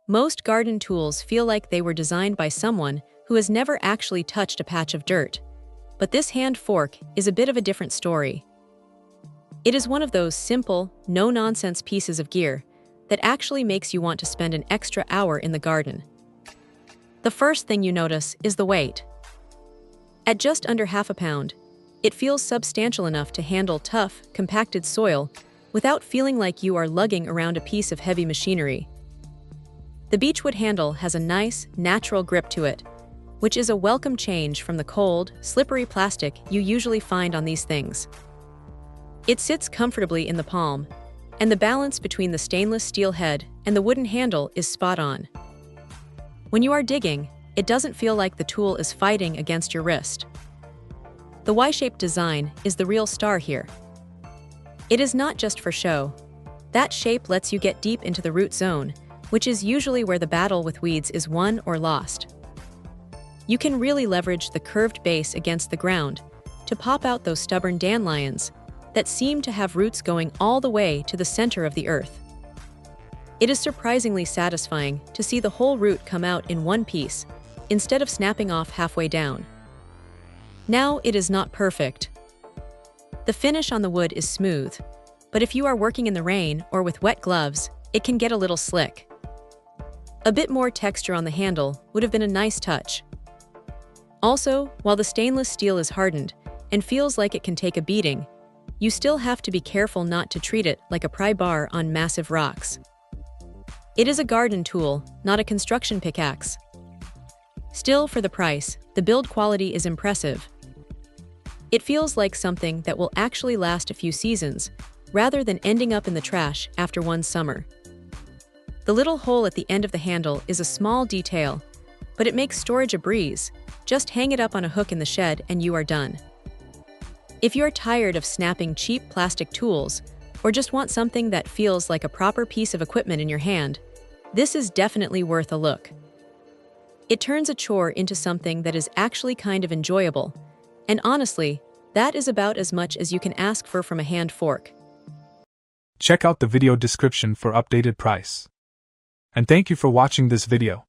Most garden tools feel like they were designed by someone who has never actually touched a patch of dirt. But this hand fork is a bit of a different story. It is one of those simple, no-nonsense pieces of gear that actually makes you want to spend an extra hour in the garden. The first thing you notice is the weight. At just under half a pound, it feels substantial enough to handle tough, compacted soil without feeling like you are lugging around a piece of heavy machinery. The beechwood handle has a nice, natural grip to it, which is a welcome change from the cold, slippery plastic you usually find on these things. It sits comfortably in the palm, and the balance between the stainless steel head and the wooden handle is spot on. When you are digging, it doesn't feel like the tool is fighting against your wrist. The Y-shaped design is the real star here. It is not just for show. That shape lets you get deep into the root zone, which is usually where the battle with weeds is won or lost. You can really leverage the curved base against the ground to pop out those stubborn dandelions that seem to have roots going all the way to the center of the earth. It is surprisingly satisfying to see the whole root come out in one piece, instead of snapping off halfway down. Now, it is not perfect. The finish on the wood is smooth, but if you are working in the rain or with wet gloves, it can get a little slick. A bit more texture on the handle would have been a nice touch. Also, while the stainless steel is hardened and feels like it can take a beating, you still have to be careful not to treat it like a pry bar on massive rocks. It is a garden tool, not a construction pickaxe. Still, for the price, the build quality is impressive. It feels like something that will actually last a few seasons, rather than ending up in the trash after one summer. The little hole at the end of the handle is a small detail, but it makes storage a breeze. Just hang it up on a hook in the shed and you are done. If you are tired of snapping cheap plastic tools, or just want something that feels like a proper piece of equipment in your hand, this is definitely worth a look. It turns a chore into something that is actually kind of enjoyable, and honestly, that is about as much as you can ask for from a hand fork. Check out the video description for updated price. And thank you for watching this video.